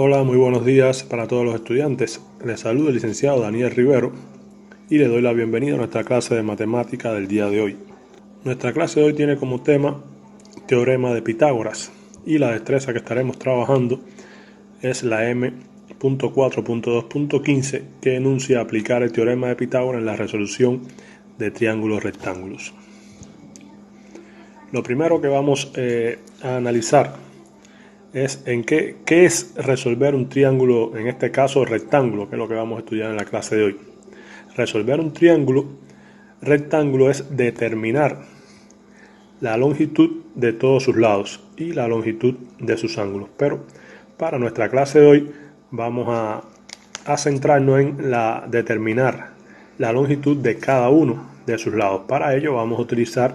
Hola, muy buenos días para todos los estudiantes. Les saluda el licenciado Daniel Rivero y le doy la bienvenida a nuestra clase de matemática del día de hoy. Nuestra clase de hoy tiene como tema Teorema de Pitágoras y la destreza que estaremos trabajando es la M.4.2.15 que enuncia aplicar el teorema de Pitágoras en la resolución de triángulos rectángulos. Lo primero que vamos a analizar es en qué es resolver un triángulo, en este caso rectángulo, que es lo que vamos a estudiar en la clase de hoy. Resolver un triángulo rectángulo es determinar la longitud de todos sus lados y la longitud de sus ángulos. Pero para nuestra clase de hoy vamos a centrarnos en determinar la longitud de cada uno de sus lados. Para ello vamos a utilizar,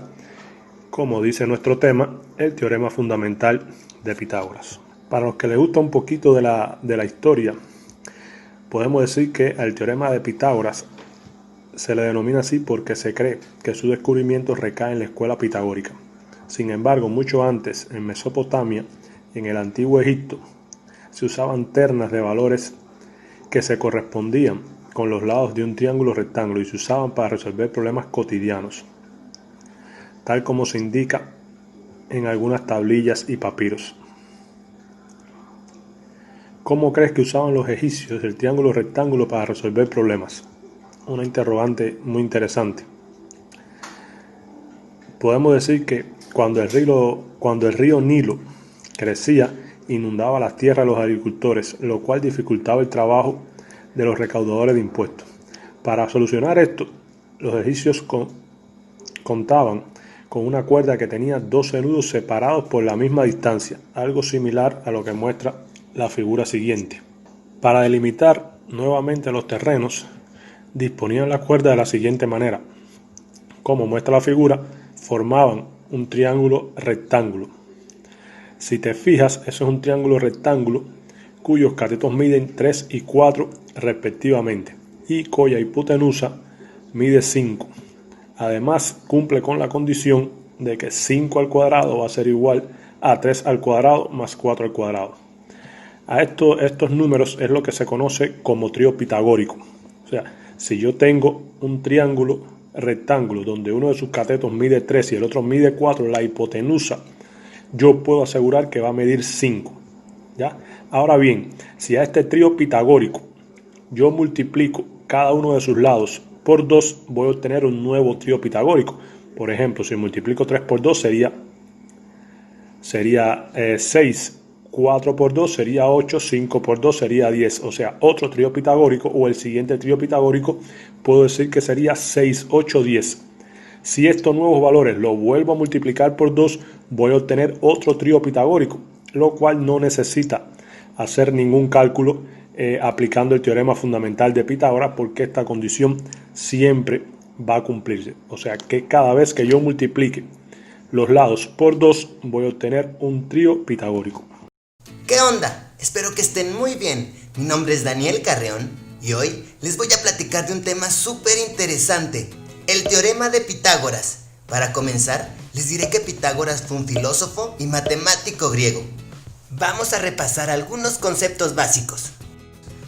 como dice nuestro tema, el teorema fundamental de Pitágoras. Para los que les gusta un poquito de la historia, podemos decir que al teorema de Pitágoras se le denomina así porque se cree que su descubrimiento recae en la escuela pitagórica. Sin embargo, mucho antes, en Mesopotamia, en el antiguo Egipto, se usaban ternas de valores que se correspondían con los lados de un triángulo rectángulo y se usaban para resolver problemas cotidianos, tal como se indica en algunas tablillas y papiros. ¿Cómo crees que usaban los egipcios el triángulo rectángulo para resolver problemas? Una interrogante muy interesante. Podemos decir que cuando el río Nilo crecía, inundaba las tierras de los agricultores, lo cual dificultaba el trabajo de los recaudadores de impuestos. Para solucionar esto, los egipcios contaban con una cuerda que tenía 12 nudos separados por la misma distancia, algo similar a lo que muestra la figura siguiente. Para delimitar nuevamente los terrenos, disponían la cuerda de la siguiente manera. Como muestra la figura, formaban un triángulo rectángulo. Si te fijas, eso es un triángulo rectángulo cuyos catetos miden 3 y 4 respectivamente y cuya hipotenusa mide 5. Además, cumple con la condición de que 5 al cuadrado va a ser igual a 3 al cuadrado más 4 al cuadrado. A estos números es lo que se conoce como trío pitagórico. O sea, si yo tengo un triángulo rectángulo donde uno de sus catetos mide 3 y el otro mide 4, la hipotenusa, yo puedo asegurar que va a medir 5. ¿Ya? Ahora bien, si a este trío pitagórico yo multiplico cada uno de sus lados por 2, voy a obtener un nuevo trío pitagórico. Por ejemplo, si multiplico 3 por 2 sería 6. 4 por 2 sería 8, 5 por 2 sería 10, o sea, otro trío pitagórico o el siguiente trío pitagórico puedo decir que sería 6, 8, 10. Si estos nuevos valores los vuelvo a multiplicar por 2, voy a obtener otro trío pitagórico, lo cual no necesita hacer ningún cálculo aplicando el teorema fundamental de Pitágoras porque esta condición siempre va a cumplirse. O sea que cada vez que yo multiplique los lados por 2 voy a obtener un trío pitagórico. ¿Qué onda? Espero que estén muy bien. Mi nombre es Daniel Carreón y hoy les voy a platicar de un tema súper interesante, el teorema de Pitágoras. Para comenzar, les diré que Pitágoras fue un filósofo y matemático griego. Vamos a repasar algunos conceptos básicos.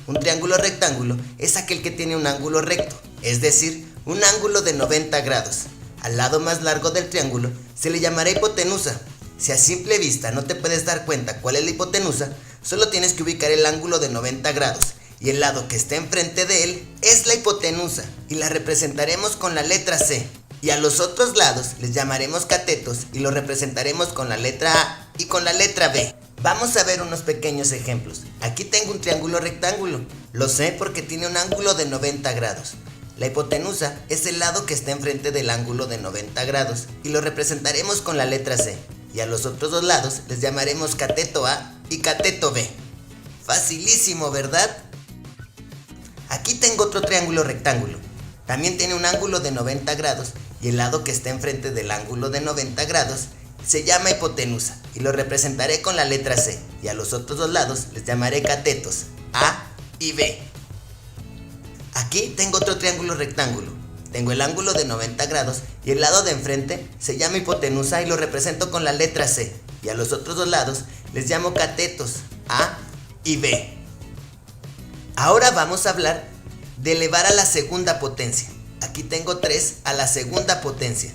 Un triángulo rectángulo es aquel que tiene un ángulo recto, es decir, un ángulo de 90 grados. Al lado más largo del triángulo se le llamará hipotenusa. Si a simple vista no te puedes dar cuenta cuál es la hipotenusa, solo tienes que ubicar el ángulo de 90 grados y el lado que está enfrente de él es la hipotenusa y la representaremos con la letra C. Y a los otros lados les llamaremos catetos y los representaremos con la letra A y con la letra B. Vamos a ver unos pequeños ejemplos. Aquí tengo un triángulo rectángulo. Lo sé porque tiene un ángulo de 90 grados. La hipotenusa es el lado que está enfrente del ángulo de 90 grados y lo representaremos con la letra C. Y a los otros dos lados les llamaremos cateto A y cateto B. Facilísimo, ¿verdad? Aquí tengo otro triángulo rectángulo. También tiene un ángulo de 90 grados y el lado que está enfrente del ángulo de 90 grados se llama hipotenusa y lo representaré con la letra C. Y a los otros dos lados les llamaré catetos A y B. Aquí tengo otro triángulo rectángulo. Tengo el ángulo de 90 grados y el lado de enfrente se llama hipotenusa y lo represento con la letra C. Y a los otros dos lados les llamo catetos A y b. Ahora vamos a hablar de elevar a la segunda potencia. Aquí tengo 3 a la segunda potencia.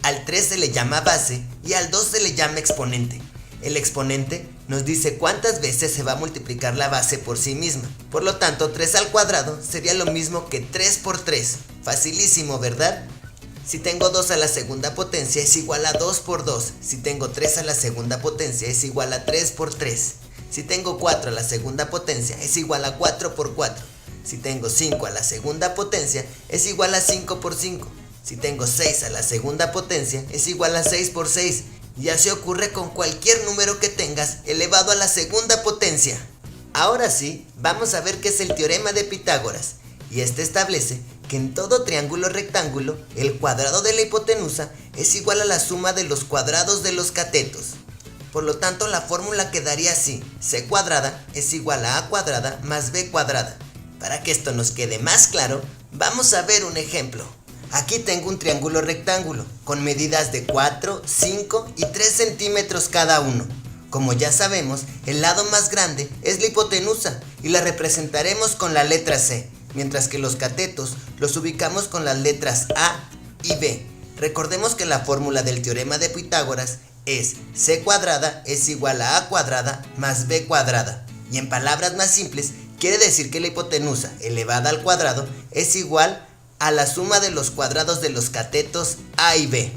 Al 3 se le llama base y al 2 se le llama exponente. El exponente nos dice cuántas veces se va a multiplicar la base por sí misma. Por lo tanto, 3 al cuadrado sería lo mismo que 3 por 3. Facilísimo, ¿verdad? Si tengo 2 a la segunda potencia es igual a 2 por 2. Si tengo 3 a la segunda potencia es igual a 3 por 3. Si tengo 4 a la segunda potencia es igual a 4 por 4. Si tengo 5 a la segunda potencia es igual a 5 por 5. Si tengo 6 a la segunda potencia es igual a 6 por 6. Y así ocurre con cualquier número que tengas elevado a la segunda potencia. Ahora sí, vamos a ver qué es el teorema de Pitágoras. Y este establece que en todo triángulo rectángulo, el cuadrado de la hipotenusa es igual a la suma de los cuadrados de los catetos. Por lo tanto, la fórmula quedaría así: c cuadrada es igual a cuadrada más b cuadrada. Para que esto nos quede más claro, vamos a ver un ejemplo. Aquí tengo un triángulo rectángulo con medidas de 4, 5 y 3 centímetros cada uno. Como ya sabemos, el lado más grande es la hipotenusa y la representaremos con la letra C, mientras que los catetos los ubicamos con las letras A y B. Recordemos que la fórmula del teorema de Pitágoras es c cuadrada es igual a cuadrada más b cuadrada. Y en palabras más simples, quiere decir que la hipotenusa elevada al cuadrado es igual a la suma de los cuadrados de los catetos A y B.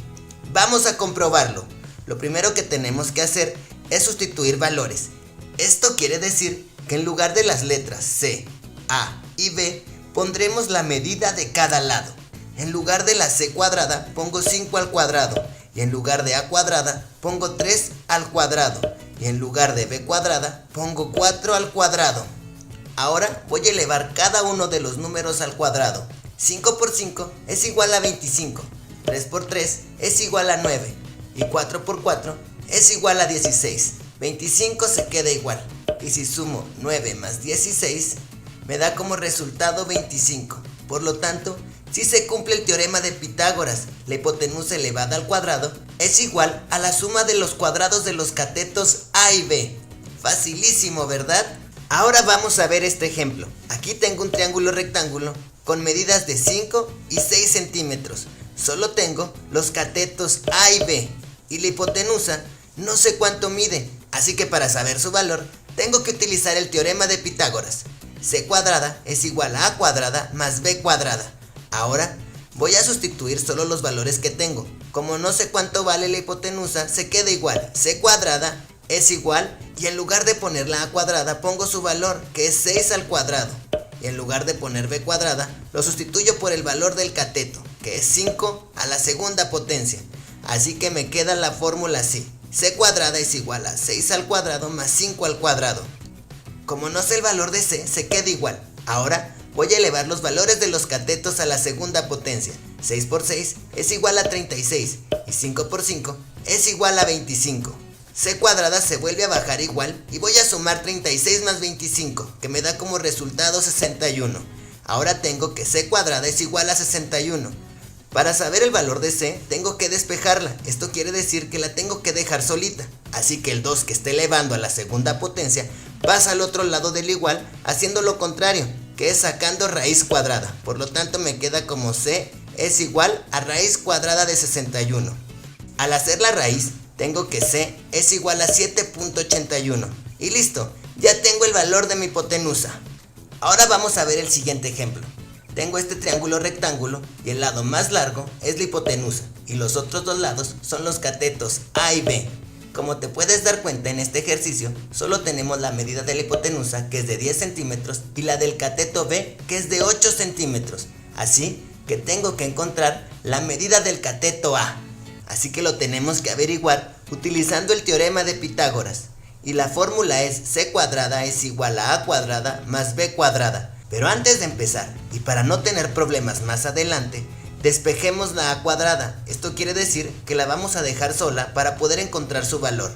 Vamos a comprobarlo. Lo primero que tenemos que hacer es sustituir valores. Esto quiere decir que en lugar de las letras C, A y B, pondremos la medida de cada lado. En lugar de la C cuadrada, pongo 5 al cuadrado. Y en lugar de A cuadrada, pongo 3 al cuadrado. Y en lugar de B cuadrada, pongo 4 al cuadrado. Ahora voy a elevar cada uno de los números al cuadrado. 5 por 5 es igual a 25, 3 por 3 es igual a 9 y 4 por 4 es igual a 16. 25 se queda igual y si sumo 9 más 16 me da como resultado 25. Por lo tanto, si se cumple el teorema de Pitágoras, la hipotenusa elevada al cuadrado es igual a la suma de los cuadrados de los catetos A y B. Facilísimo, ¿verdad? Ahora vamos a ver este ejemplo. Aquí tengo un triángulo rectángulo con medidas de 5 y 6 centímetros. Solo tengo los catetos A y B y la hipotenusa no sé cuánto mide, así que para saber su valor tengo que utilizar el teorema de Pitágoras. C cuadrada es igual a cuadrada más b cuadrada. Ahora voy a sustituir solo los valores que tengo. Como no sé cuánto vale la hipotenusa, se queda igual. C cuadrada es igual y en lugar de poner la a cuadrada pongo su valor, que es 6 al cuadrado. Y en lugar de poner b cuadrada, lo sustituyo por el valor del cateto, que es 5 a la segunda potencia. Así que me queda la fórmula así: c cuadrada es igual a 6 al cuadrado más 5 al cuadrado. Como no sé el valor de c, se queda igual. Ahora voy a elevar los valores de los catetos a la segunda potencia. 6 por 6 es igual a 36 y 5 por 5 es igual a 25. C cuadrada se vuelve a bajar igual y voy a sumar 36 más 25, que me da como resultado 61. Ahora tengo que c cuadrada es igual a 61. Para saber el valor de c, tengo que despejarla. Esto quiere decir que la tengo que dejar solita. Así que el 2 que esté elevando a la segunda potencia pasa al otro lado del igual, haciendo lo contrario, que es sacando raíz cuadrada. Por lo tanto me queda como c es igual a raíz cuadrada de 61. Al hacer la raíz, tengo que c es igual a 7.81. Y listo, ya tengo el valor de mi hipotenusa. Ahora vamos a ver el siguiente ejemplo. Tengo este triángulo rectángulo y el lado más largo es la hipotenusa y los otros dos lados son los catetos A y B. Como te puedes dar cuenta, en este ejercicio solo tenemos la medida de la hipotenusa, que es de 10 centímetros, y la del cateto B, que es de 8 centímetros. Así que tengo que encontrar la medida del cateto A. Así que lo tenemos que averiguar utilizando el teorema de Pitágoras. Y la fórmula es c cuadrada es igual a cuadrada más b cuadrada. Pero antes de empezar, y para no tener problemas más adelante, despejemos la a cuadrada. Esto quiere decir que la vamos a dejar sola para poder encontrar su valor.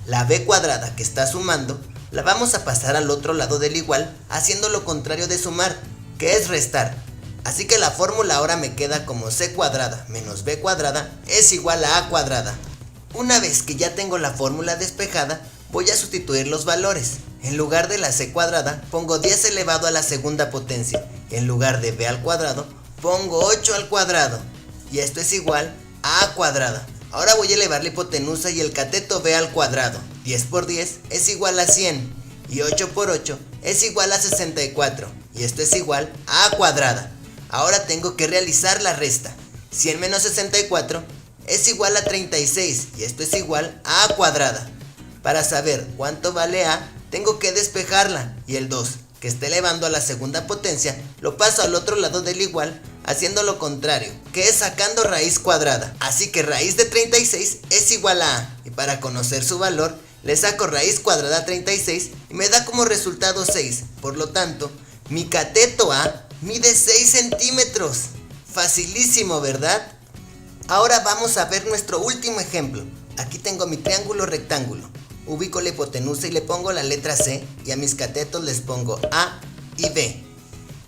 La b cuadrada que está sumando, la vamos a pasar al otro lado del igual, haciendo lo contrario de sumar, que es restar. Así que la fórmula ahora me queda como c cuadrada menos b cuadrada es igual a cuadrada. Una vez que ya tengo la fórmula despejada, voy a sustituir los valores. En lugar de la c cuadrada, pongo 10 elevado a la segunda potencia. En lugar de b al cuadrado, pongo 8 al cuadrado. Y esto es igual a a cuadrada. Ahora voy a elevar la hipotenusa y el cateto b al cuadrado. 10 por 10 es igual a 100. Y 8 por 8 es igual a 64. Y esto es igual a a cuadrada. Ahora tengo que realizar la resta. 100 menos 64 es igual a 36. Y esto es igual a a cuadrada. Para saber cuánto vale a, tengo que despejarla, y el 2, que está elevando a la segunda potencia, lo paso al otro lado del igual, haciendo lo contrario, que es sacando raíz cuadrada. Así que raíz de 36 es igual a, y para conocer su valor, le saco raíz cuadrada a 36 y me da como resultado 6. Por lo tanto, mi cateto A mide 6 centímetros. Facilísimo, ¿verdad? Ahora vamos a ver nuestro último ejemplo. Aquí tengo mi triángulo rectángulo. Ubico la hipotenusa y le pongo la letra C, y a mis catetos les pongo A y B.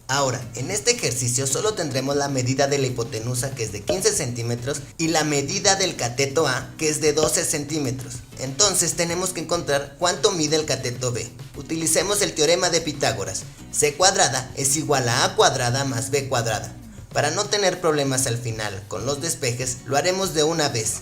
Ahora, en este ejercicio solo tendremos la medida de la hipotenusa, que es de 15 centímetros, y la medida del cateto A, que es de 12 centímetros. Entonces tenemos que encontrar cuánto mide el cateto B. Utilicemos el teorema de Pitágoras. C cuadrada es igual a A cuadrada más B cuadrada. Para no tener problemas al final con los despejes, lo haremos de una vez.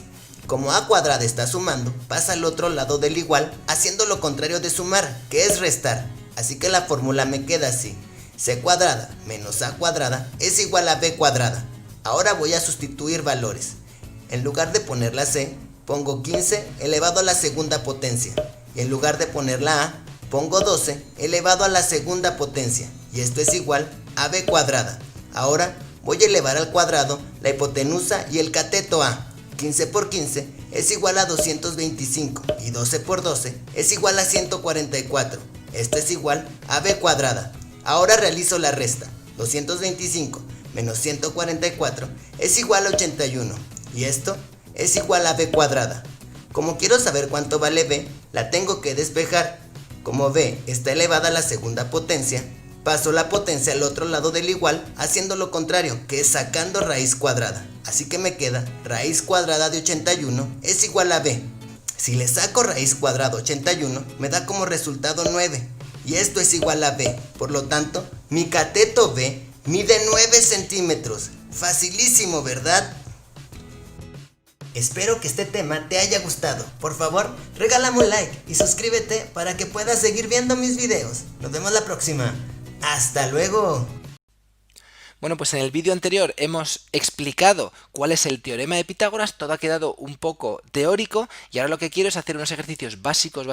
Como a cuadrada está sumando, pasa al otro lado del igual, haciendo lo contrario de sumar, que es restar. Así que la fórmula me queda así: c cuadrada menos a cuadrada es igual a b cuadrada. Ahora voy a sustituir valores. En lugar de poner la c, pongo 15 elevado a la segunda potencia. Y en lugar de poner la a, pongo 12 elevado a la segunda potencia. Y esto es igual a b cuadrada. Ahora voy a elevar al cuadrado la hipotenusa y el cateto a. 15 por 15 es igual a 225 y 12 por 12 es igual a 144. Esto es igual a b cuadrada. Ahora realizo la resta. 225 menos 144 es igual a 81 y esto es igual a b cuadrada. Como quiero saber cuánto vale b, la tengo que despejar. Como b está elevada a la segunda potencia, paso la potencia al otro lado del igual, haciendo lo contrario, que es sacando raíz cuadrada. Así que me queda raíz cuadrada de 81 es igual a b. Si le saco raíz cuadrada 81, me da como resultado 9. Y esto es igual a b. Por lo tanto, mi cateto b mide 9 centímetros. Facilísimo, ¿verdad? Espero que este tema te haya gustado. Por favor, regálame un like y suscríbete para que puedas seguir viendo mis videos. Nos vemos la próxima. ¡Hasta luego! Bueno, pues en el vídeo anterior hemos explicado cuál es el teorema de Pitágoras, todo ha quedado un poco teórico y ahora lo que quiero es hacer unos ejercicios básicos,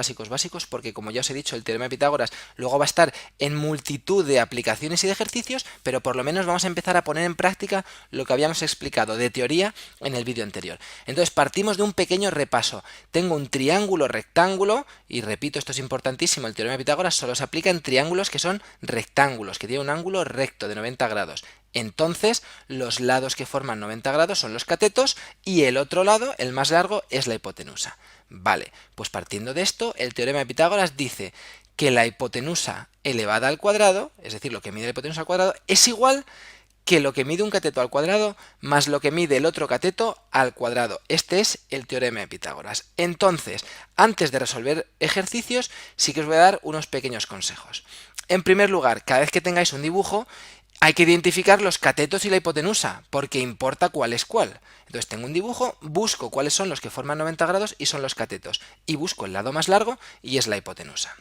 porque como ya os he dicho, el teorema de Pitágoras luego va a estar en multitud de aplicaciones y de ejercicios, pero por lo menos vamos a empezar a poner en práctica lo que habíamos explicado de teoría en el vídeo anterior. Entonces partimos de un pequeño repaso. Tengo un triángulo rectángulo, y repito, esto es importantísimo, el teorema de Pitágoras solo se aplica en triángulos que son rectángulos, que tienen un ángulo recto de 90 grados. Entonces, los lados que forman 90 grados son los catetos y el otro lado, el más largo, es la hipotenusa. Vale, pues partiendo de esto, el teorema de Pitágoras dice que la hipotenusa elevada al cuadrado, es decir, lo que mide la hipotenusa al cuadrado, es igual que lo que mide un cateto al cuadrado más lo que mide el otro cateto al cuadrado. Este es el teorema de Pitágoras. Entonces, antes de resolver ejercicios, sí que os voy a dar unos pequeños consejos. En primer lugar, cada vez que tengáis un dibujo, hay que identificar los catetos y la hipotenusa, porque importa cuál es cuál. Entonces tengo un dibujo, busco cuáles son los que forman 90 grados y son los catetos, y busco el lado más largo y es la hipotenusa.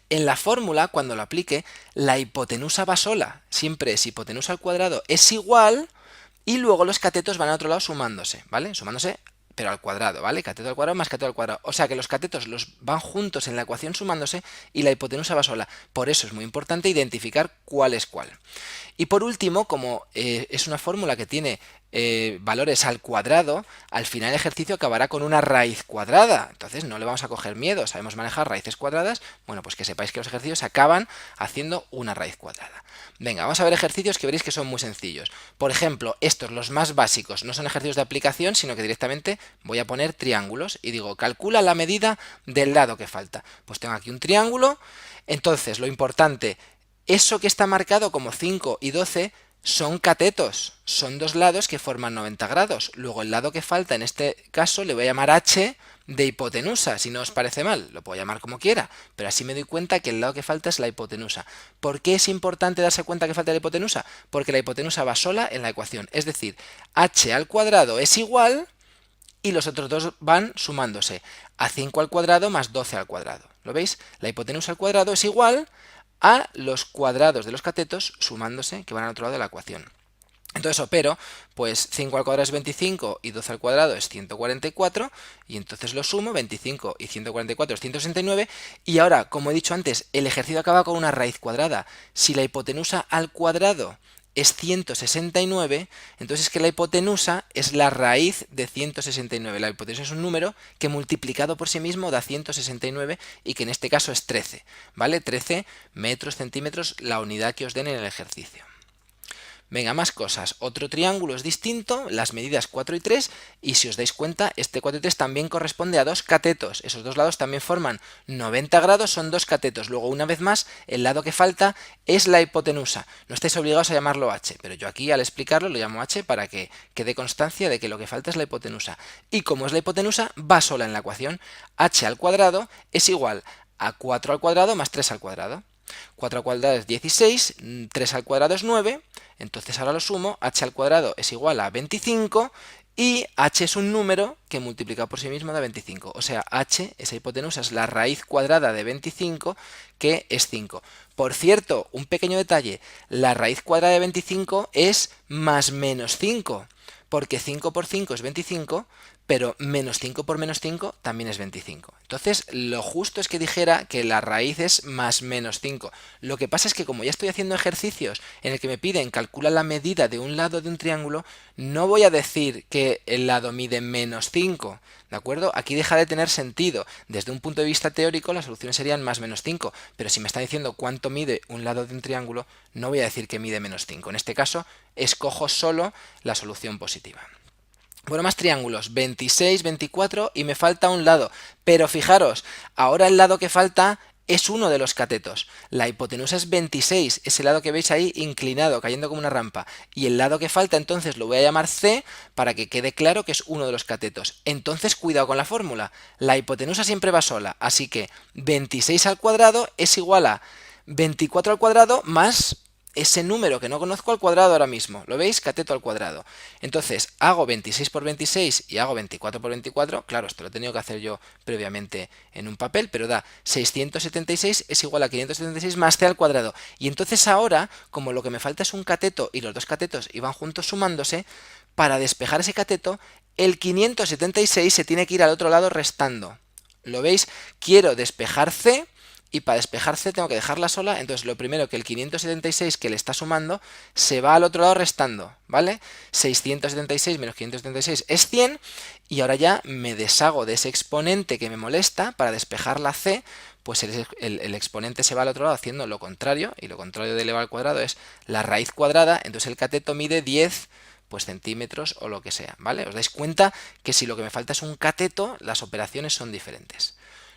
En la fórmula, cuando lo aplique, la hipotenusa va sola, siempre es hipotenusa al cuadrado es igual, y luego los catetos van al otro lado sumándose, ¿vale? Sumándose, pero al cuadrado, ¿vale? Cateto al cuadrado más cateto al cuadrado. O sea que los catetos los van juntos en la ecuación sumándose y la hipotenusa va sola. Por eso es muy importante identificar cuál es cuál. Y por último, como es una fórmula que tiene valores al cuadrado, al final el ejercicio acabará con una raíz cuadrada. Entonces no le vamos a coger miedo, sabemos manejar raíces cuadradas. Bueno, pues que sepáis que los ejercicios acaban haciendo una raíz cuadrada. Venga, vamos a ver ejercicios que veréis que son muy sencillos. Por ejemplo, estos, los más básicos, no son ejercicios de aplicación, sino que directamente voy a poner triángulos y digo, calcula la medida del lado que falta. Pues tengo aquí un triángulo, entonces lo importante, eso que está marcado como 5 y 12 son catetos, son dos lados que forman 90 grados. Luego el lado que falta, en este caso le voy a llamar H, de hipotenusa, si no os parece mal, lo puedo llamar como quiera, pero así me doy cuenta que el lado que falta es la hipotenusa. ¿Por qué es importante darse cuenta que falta la hipotenusa? Porque la hipotenusa va sola en la ecuación, es decir, h al cuadrado es igual y los otros dos van sumándose, a 5 al cuadrado más 12 al cuadrado. ¿Lo veis? La hipotenusa al cuadrado es igual a los cuadrados de los catetos sumándose, que van al otro lado de la ecuación. Entonces opero, pues 5 al cuadrado es 25 y 12 al cuadrado es 144, y entonces lo sumo, 25 y 144 es 169, y ahora, como he dicho antes, el ejercicio acaba con una raíz cuadrada. Si la hipotenusa al cuadrado es 169, entonces es que la hipotenusa es la raíz de 169. La hipotenusa es un número que multiplicado por sí mismo da 169 y que en este caso es 13, ¿vale? 13 metros, centímetros, la unidad que os den en el ejercicio. Venga, más cosas. Otro triángulo es distinto, las medidas 4 y 3, y si os dais cuenta, este 4 y 3 también corresponde a dos catetos. Esos dos lados también forman 90 grados, son dos catetos. Luego, una vez más, el lado que falta es la hipotenusa. No estáis obligados a llamarlo h, pero yo aquí al explicarlo lo llamo h para que quede constancia de que lo que falta es la hipotenusa. Y como es la hipotenusa, va sola en la ecuación. H al cuadrado es igual a 4 al cuadrado más 3 al cuadrado. 4 al cuadrado es 16, 3 al cuadrado es 9, entonces ahora lo sumo, h al cuadrado es igual a 25 y h es un número que multiplicado por sí mismo da 25, o sea, h, esa hipotenusa, es la raíz cuadrada de 25, que es 5. Por cierto, un pequeño detalle, la raíz cuadrada de 25 es más menos 5, porque 5 por 5 es 25, pero menos 5 por menos 5 también es 25. Entonces, lo justo es que dijera que la raíz es más menos 5. Lo que pasa es que como ya estoy haciendo ejercicios en el que me piden calcular la medida de un lado de un triángulo, no voy a decir que el lado mide menos 5, ¿de acuerdo? Aquí deja de tener sentido. Desde un punto de vista teórico, las soluciones serían más menos 5, pero si me está diciendo cuánto mide un lado de un triángulo, no voy a decir que mide menos 5. En este caso, escojo solo la solución positiva. Bueno, más triángulos, 26, 24 y me falta un lado. Pero fijaros, ahora el lado que falta es uno de los catetos. La hipotenusa es 26, ese lado que veis ahí inclinado, cayendo como una rampa. Y el lado que falta entonces lo voy a llamar C para que quede claro que es uno de los catetos. Entonces cuidado con la fórmula. La hipotenusa siempre va sola, así que 26 al cuadrado es igual a 24 al cuadrado más ese número que no conozco al cuadrado ahora mismo. ¿Lo veis? Cateto al cuadrado. Entonces, hago 26 por 26 y hago 24 por 24. Claro, esto lo he tenido que hacer yo previamente en un papel, pero da 676 es igual a 576 más c al cuadrado. Y entonces ahora, como lo que me falta es un cateto y los dos catetos iban juntos sumándose, para despejar ese cateto, el 576 se tiene que ir al otro lado restando. ¿Lo veis? Quiero despejar c. Y para despejar c tengo que dejarla sola, entonces lo primero que el 576 que le está sumando se va al otro lado restando, ¿vale? 676 menos 576 es 100 y ahora ya me deshago de ese exponente que me molesta para despejar la c, pues el exponente se va al otro lado haciendo lo contrario, y lo contrario de elevado al cuadrado es la raíz cuadrada, entonces el cateto mide 10 pues centímetros o lo que sea, ¿vale? Os dais cuenta que si lo que me falta es un cateto, las operaciones son diferentes.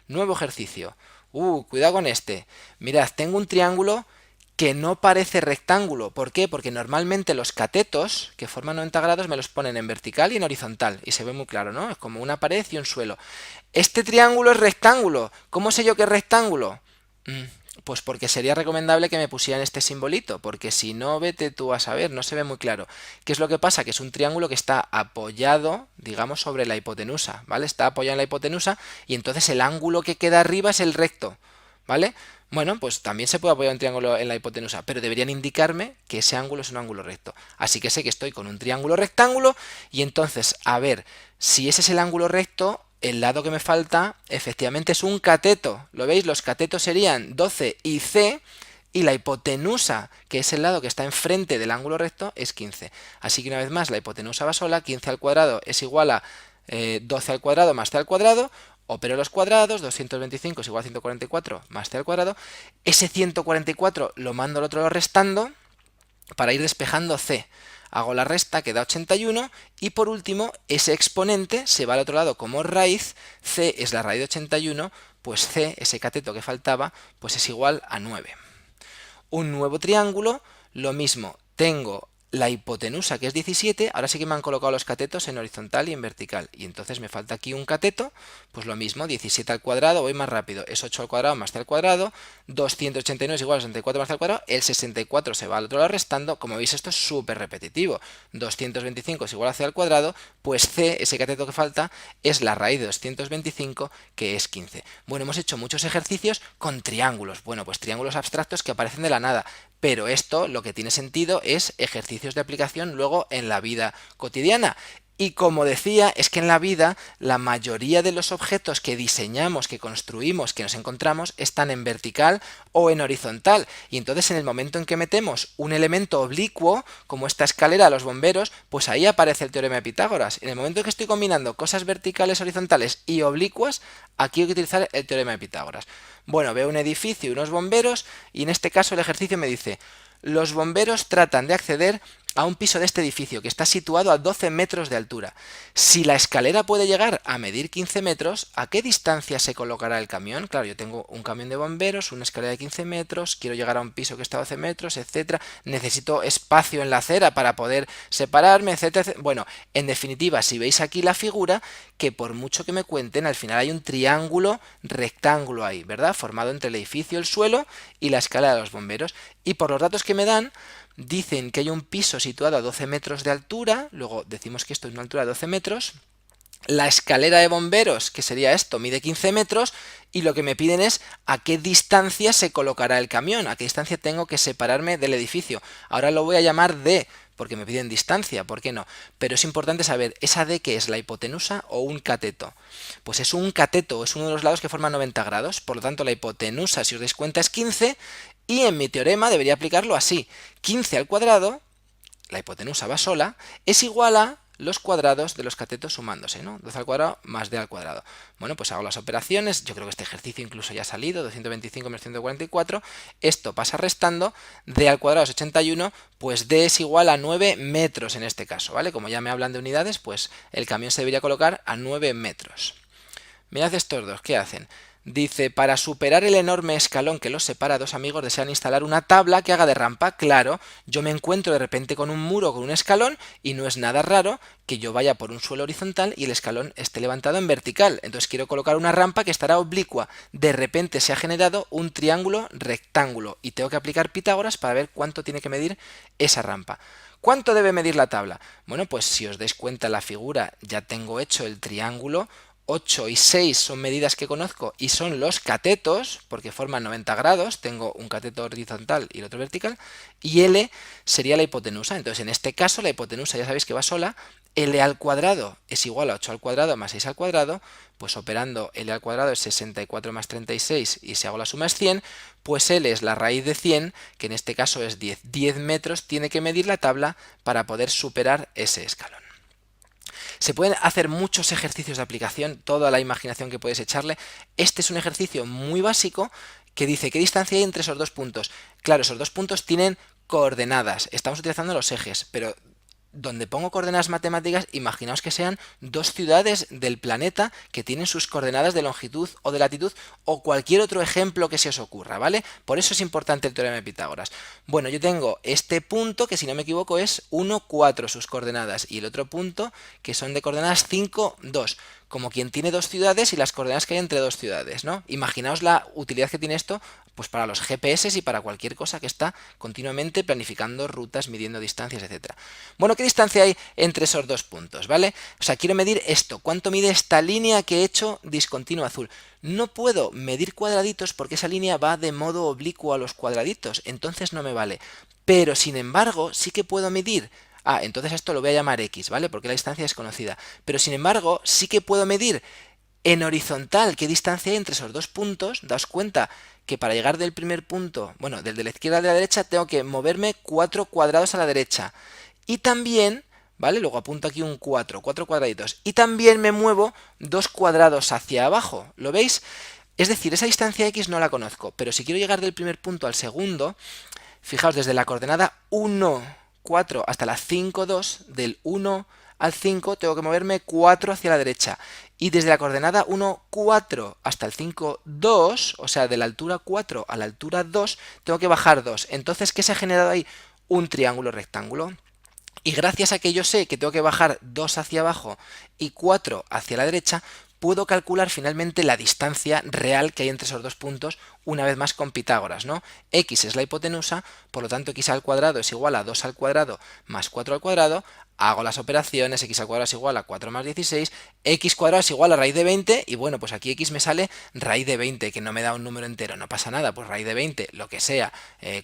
Nuevo ejercicio. Cuidado con este. Mirad, tengo un triángulo que no parece rectángulo. ¿Por qué? Porque normalmente los catetos que forman 90 grados me los ponen en vertical y en horizontal. Y se ve muy claro, ¿no? Es como una pared y un suelo. Este triángulo es rectángulo. ¿Cómo sé yo que es rectángulo? Pues porque sería recomendable que me pusieran este simbolito, porque si no, vete tú a saber, no se ve muy claro. ¿Qué es lo que pasa? Que es un triángulo que está apoyado, digamos, sobre la hipotenusa, ¿vale? Está apoyado en la hipotenusa y entonces el ángulo que queda arriba es el recto, ¿vale? Bueno, pues también se puede apoyar un triángulo en la hipotenusa, pero deberían indicarme que ese ángulo es un ángulo recto. Así que sé que estoy con un triángulo rectángulo y entonces, a ver, si ese es el ángulo recto, el lado que me falta efectivamente es un cateto. ¿Lo veis? Los catetos serían 12 y c y la hipotenusa, que es el lado que está enfrente del ángulo recto, es 15. Así que una vez más la hipotenusa va sola, 15 al cuadrado es igual a 12 al cuadrado más c al cuadrado. Opero los cuadrados, 225 es igual a 144 más c al cuadrado. Ese 144 lo mando al otro lado restando para ir despejando c. Hago la resta que da 81 y por último ese exponente se va al otro lado como raíz, c es la raíz de 81, pues c, ese cateto que faltaba, pues es igual a 9. Un nuevo triángulo, lo mismo, tengo la hipotenusa, que es 17, ahora sí que me han colocado los catetos en horizontal y en vertical. Y entonces me falta aquí un cateto, pues lo mismo, 17 al cuadrado, voy más rápido, es 8 al cuadrado más c al cuadrado, 289 es igual a 64 más c al cuadrado, el 64 se va al otro lado restando, como veis esto es súper repetitivo, 225 es igual a c al cuadrado, pues c, ese cateto que falta, es la raíz de 225, que es 15. Bueno, hemos hecho muchos ejercicios con triángulos, bueno, pues triángulos abstractos que aparecen de la nada, pero esto lo que tiene sentido es ejercicios de aplicación luego en la vida cotidiana. Y como decía, es que en la vida la mayoría de los objetos que diseñamos, que construimos, que nos encontramos, están en vertical o en horizontal. Y entonces en el momento en que metemos un elemento oblicuo, como esta escalera a los bomberos, pues ahí aparece el teorema de Pitágoras. En el momento en que estoy combinando cosas verticales, horizontales y oblicuas, aquí hay que utilizar el teorema de Pitágoras. Bueno, veo un edificio y unos bomberos, y en este caso el ejercicio me dice: los bomberos tratan de acceder a un piso de este edificio que está situado a 12 metros de altura. Si la escalera puede llegar a medir 15 metros, ¿a qué distancia se colocará el camión? Claro, yo tengo un camión de bomberos, una escalera de 15 metros, quiero llegar a un piso que está a 12 metros, etcétera. Necesito espacio en la acera para poder separarme, etcétera, etcétera. Bueno, en definitiva, si veis aquí la figura, que por mucho que me cuenten, al final hay un triángulo rectángulo ahí, ¿verdad? Formado entre el edificio, el suelo y la escalera de los bomberos. Y por los datos que me dan, dicen que hay un piso situado a 12 metros de altura, luego decimos que esto es una altura de 12 metros, la escalera de bomberos, que sería esto, mide 15 metros, y lo que me piden es a qué distancia se colocará el camión, a qué distancia tengo que separarme del edificio. Ahora lo voy a llamar D, porque me piden distancia, ¿por qué no? Pero es importante saber, ¿esa D qué es, la hipotenusa o un cateto? Pues es un cateto, es uno de los lados que forma 90 grados, por lo tanto la hipotenusa, si os dais cuenta, es 15, y en mi teorema debería aplicarlo así: 15 al cuadrado, la hipotenusa va sola, es igual a los cuadrados de los catetos sumándose, ¿no? 12 al cuadrado más d al cuadrado. Bueno, pues hago las operaciones, yo creo que este ejercicio incluso ya ha salido, 225 menos 144, esto pasa restando, d al cuadrado es 81, pues d es igual a 9 metros en este caso, ¿vale? Como ya me hablan de unidades, pues el camión se debería colocar a 9 metros. Mirad estos dos, ¿qué hacen? Dice: para superar el enorme escalón que los separa, dos amigos desean instalar una tabla que haga de rampa. Claro, yo me encuentro de repente con un muro, con un escalón, y no es nada raro que yo vaya por un suelo horizontal y el escalón esté levantado en vertical. Entonces quiero colocar una rampa que estará oblicua. De repente se ha generado un triángulo rectángulo y tengo que aplicar Pitágoras para ver cuánto tiene que medir esa rampa. ¿Cuánto debe medir la tabla? Bueno, pues si os dais cuenta en la figura, ya tengo hecho el triángulo. 8 y 6 son medidas que conozco y son los catetos, porque forman 90 grados, tengo un cateto horizontal y el otro vertical, y L sería la hipotenusa. Entonces, en este caso, la hipotenusa ya sabéis que va sola, L al cuadrado es igual a 8 al cuadrado más 6 al cuadrado, pues operando L al cuadrado es 64 más 36 y si hago la suma es 100, pues L es la raíz de 100, que en este caso es 10. 10 metros tiene que medir la tabla para poder superar ese escalón. Se pueden hacer muchos ejercicios de aplicación, toda la imaginación que puedes echarle. Este es un ejercicio muy básico que dice: ¿qué distancia hay entre esos dos puntos? Claro, esos dos puntos tienen coordenadas. Estamos utilizando los ejes, pero donde pongo coordenadas matemáticas, imaginaos que sean dos ciudades del planeta que tienen sus coordenadas de longitud o de latitud o cualquier otro ejemplo que se os ocurra, ¿vale? Por eso es importante el teorema de Pitágoras. Bueno, yo tengo este punto que, si no me equivoco, es 1, 4 sus coordenadas, y el otro punto que son de coordenadas 5, 2. Como quien tiene dos ciudades y las coordenadas que hay entre dos ciudades, ¿no? Imaginaos la utilidad que tiene esto pues para los GPS y para cualquier cosa que está continuamente planificando rutas, midiendo distancias, etcétera. Bueno, ¿qué distancia hay entre esos dos puntos, ¿vale? O sea, quiero medir esto. ¿Cuánto mide esta línea que he hecho discontinua azul? No puedo medir cuadraditos porque esa línea va de modo oblicuo a los cuadraditos, entonces no me vale. Pero, sin embargo, sí que puedo medir... entonces esto lo voy a llamar X, ¿vale? Porque la distancia es conocida. Pero, sin embargo, sí que puedo medir en horizontal qué distancia hay entre esos dos puntos. Daos cuenta que para llegar del primer punto, bueno, del de la izquierda a la derecha, tengo que moverme 4 cuadrados a la derecha. Y también, ¿vale? Luego apunto aquí un 4 cuadraditos. Y también me muevo 2 cuadrados hacia abajo. ¿Lo veis? Es decir, esa distancia X no la conozco, pero si quiero llegar del primer punto al segundo, fijaos, desde la coordenada 1, 4 hasta la 5, 2, del 1 al 5 tengo que moverme 4 hacia la derecha. Y desde la coordenada 1, 4 hasta el 5, 2, o sea, de la altura 4 a la altura 2, tengo que bajar 2. Entonces, ¿qué se ha generado ahí? Un triángulo rectángulo. Y gracias a que yo sé que tengo que bajar 2 hacia abajo y 4 hacia la derecha, puedo calcular finalmente la distancia real que hay entre esos dos puntos, una vez más con Pitágoras, ¿no? X es la hipotenusa, por lo tanto x al cuadrado es igual a 2 al cuadrado más 4 al cuadrado, hago las operaciones, x al cuadrado es igual a 4 más 16, x cuadrado es igual a raíz de 20, y bueno, pues aquí x me sale raíz de 20, que no me da un número entero, no pasa nada, pues raíz de 20, lo que sea,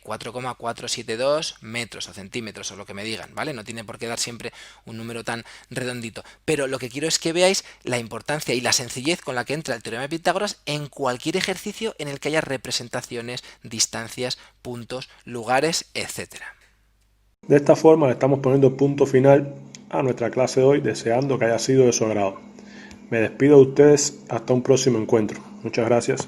4,472 metros o centímetros o lo que me digan, ¿vale? No tiene por qué dar siempre un número tan redondito, pero lo que quiero es que veáis la importancia y la sencillez con la que entra el teorema de Pitágoras en cualquier ejercicio en el que haya representaciones, distancias, puntos, lugares, etcétera. De esta forma le estamos poniendo punto final a nuestra clase de hoy, deseando que haya sido de su agrado. Me despido de ustedes hasta un próximo encuentro. Muchas gracias.